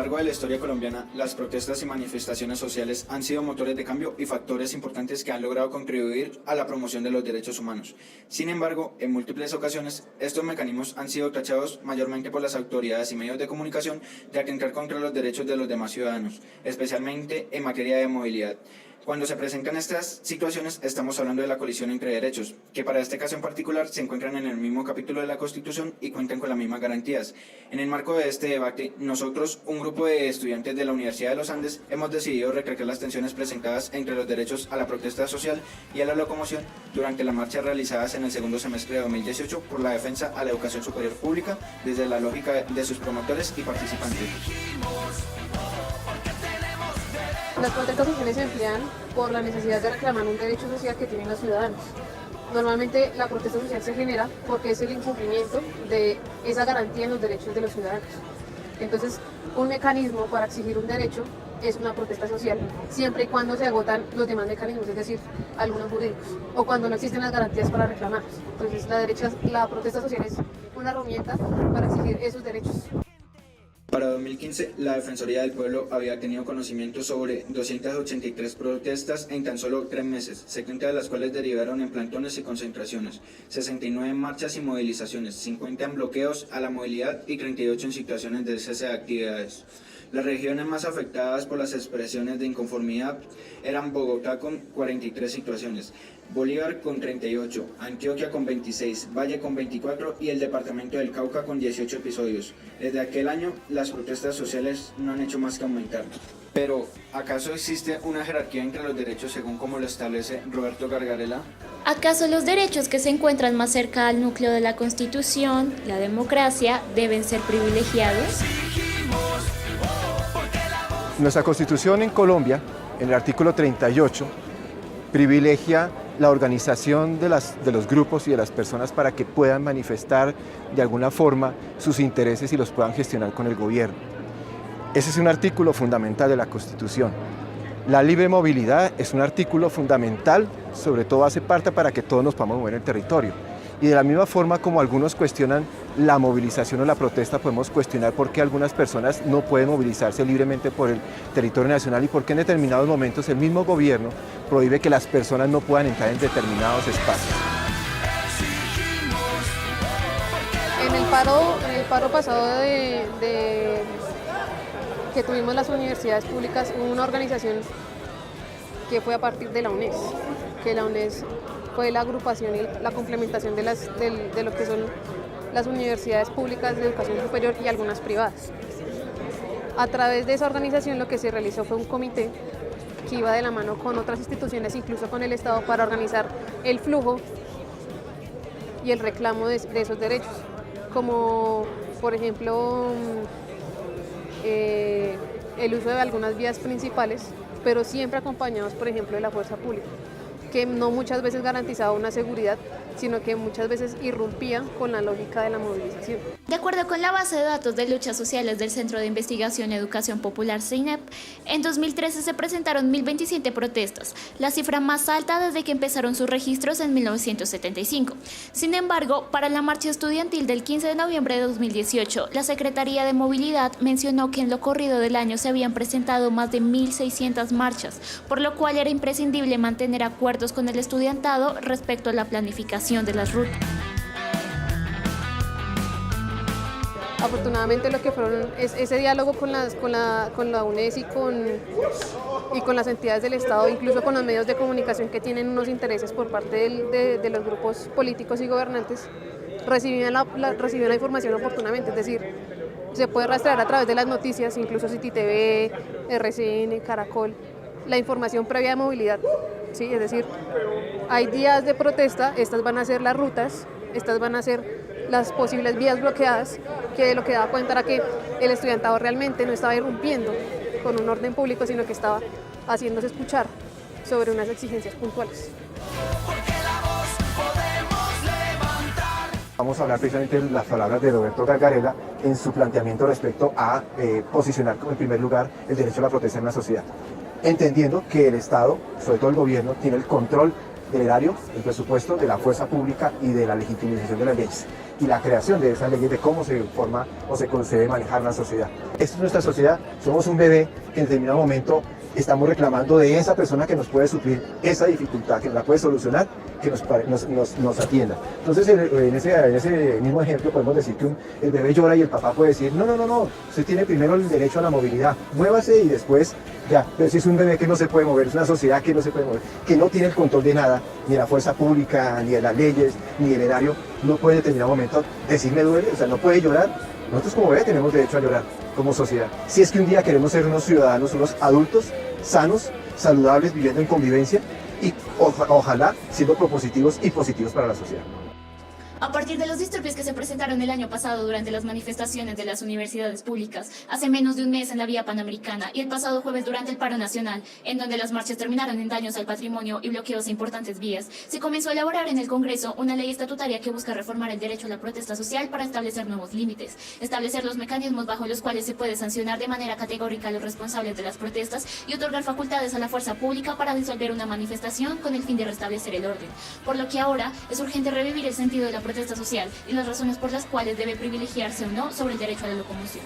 largo de la historia colombiana, las protestas y manifestaciones sociales han sido motores de cambio y factores importantes que han logrado contribuir a la promoción de los derechos humanos. Sin embargo, en múltiples ocasiones, estos mecanismos han sido tachados mayormente por las autoridades y medios de comunicación de atentar contra los derechos de los demás ciudadanos, especialmente en materia de movilidad. Cuando se presentan estas situaciones, estamos hablando de la colisión entre derechos, que para este caso en particular se encuentran en el mismo capítulo de la Constitución y cuentan con las mismas garantías. En el marco de este debate, nosotros, un grupo de estudiantes de la Universidad de los Andes, hemos decidido recalcar las tensiones presentadas entre los derechos a la protesta social y a la locomoción durante las marchas realizadas en el segundo semestre de 2018 por la defensa a la educación superior pública desde la lógica de sus promotores y participantes. Las protestas sociales se emplean por la necesidad de reclamar un derecho social que tienen los ciudadanos. Normalmente la protesta social se genera porque es el incumplimiento de esa garantía en los derechos de los ciudadanos. Entonces, un mecanismo para exigir un derecho es una protesta social, siempre y cuando se agotan los demás mecanismos, es decir, algunos jurídicos, o cuando no existen las garantías para reclamarlos. Entonces, la protesta social es una herramienta para exigir esos derechos. Para 2015, la Defensoría del Pueblo había tenido conocimiento sobre 283 protestas en tan solo 3 meses, 70 de las cuales derivaron en plantones y concentraciones, 69 en marchas y movilizaciones, 50 en bloqueos a la movilidad y 38 en situaciones de cese de actividades. Las regiones más afectadas por las expresiones de inconformidad eran Bogotá con 43 situaciones, Bolívar con 38, Antioquia con 26, Valle con 24 y el departamento del Cauca con 18 episodios. Desde aquel año, las protestas sociales no han hecho más que aumentar. Pero, ¿acaso existe una jerarquía entre los derechos según como lo establece Roberto Gargarella? ¿Acaso los derechos que se encuentran más cerca al núcleo de la Constitución, la democracia, deben ser privilegiados? Nuestra Constitución en Colombia, en el artículo 38, privilegia la organización de los grupos y de las personas para que puedan manifestar de alguna forma sus intereses y los puedan gestionar con el gobierno. Ese es un artículo fundamental de la Constitución. La libre movilidad es un artículo fundamental, sobre todo hace parte para que todos nos podamos mover en el territorio. Y de la misma forma como algunos cuestionan la movilización o la protesta, podemos cuestionar por qué algunas personas no pueden movilizarse libremente por el territorio nacional y por qué en determinados momentos el mismo gobierno prohíbe que las personas no puedan entrar en determinados espacios. En el paro pasado que tuvimos las universidades públicas, hubo una organización que fue a partir de la UNES, que la UNES fue la agrupación y la complementación de lo que son las universidades públicas de educación superior y algunas privadas. A través de esa organización lo que se realizó fue un comité que iba de la mano con otras instituciones, incluso con el Estado, para organizar el flujo y el reclamo de esos derechos, como por ejemplo el uso de algunas vías principales, pero siempre acompañados, por ejemplo, de la fuerza pública, que no muchas veces garantizaba una seguridad, sino que muchas veces irrumpía con la lógica de la movilización. De acuerdo con la base de datos de luchas sociales del Centro de Investigación y Educación Popular CINEP, en 2013 se presentaron 1.027 protestas, la cifra más alta desde que empezaron sus registros en 1975. Sin embargo, para la marcha estudiantil del 15 de noviembre de 2018, la Secretaría de Movilidad mencionó que en lo corrido del año se habían presentado más de 1.600 marchas, por lo cual era imprescindible mantener acuerdos con el estudiantado respecto a la planificación de las rutas. Afortunadamente lo que fueron es ese diálogo con la UNES y con las entidades del Estado, incluso con los medios de comunicación que tienen unos intereses por parte de los grupos políticos y gobernantes, recibían la información oportunamente, es decir, se puede rastrear a través de las noticias, incluso City TV, RCN, Caracol, la información previa de movilidad. Sí, es decir, hay días de protesta, estas van a ser las rutas, estas van a ser las posibles vías bloqueadas, que lo que daba cuenta era que el estudiantado realmente no estaba irrumpiendo con un orden público, sino que estaba haciéndose escuchar sobre unas exigencias puntuales. Vamos a hablar precisamente de las palabras de Roberto Gargarella en su planteamiento respecto a posicionar como en primer lugar el derecho a la protesta en la sociedad, entendiendo que el Estado, sobre todo el gobierno, tiene el control del erario, el presupuesto, de la fuerza pública y de la legitimización de las leyes y la creación de esas leyes de cómo se forma o se debe manejar la sociedad. Esta es nuestra sociedad, somos un bebé que en determinado momento estamos reclamando de esa persona que nos puede suplir esa dificultad, que nos la puede solucionar, que nos atienda. Entonces, en ese mismo ejemplo podemos decir que el bebé llora y el papá puede decir, no, usted tiene primero el derecho a la movilidad, muévase y después ya. Pero si es un bebé que no se puede mover, es una sociedad que no se puede mover, que no tiene el control de nada, ni de la fuerza pública, ni de las leyes, ni del erario, no puede en determinado momento decir me duele, o sea, no puede llorar. Nosotros como bebé tenemos derecho a llorar como sociedad. Si es que un día queremos ser unos ciudadanos, unos adultos sanos, saludables, viviendo en convivencia y ojalá siendo propositivos y positivos para la sociedad. A partir de los disturbios que se presentaron el año pasado durante las manifestaciones de las universidades públicas, hace menos de un mes en la vía Panamericana y el pasado jueves durante el paro nacional, en donde las marchas terminaron en daños al patrimonio y bloqueos a importantes vías, se comenzó a elaborar en el Congreso una ley estatutaria que busca reformar el derecho a la protesta social para establecer nuevos límites, establecer los mecanismos bajo los cuales se puede sancionar de manera categórica a los responsables de las protestas y otorgar facultades a la fuerza pública para disolver una manifestación con el fin de restablecer el orden. Por lo que ahora es urgente revivir el sentido de la protesta social y las razones por las cuales debe privilegiarse o no sobre el derecho a la locomoción.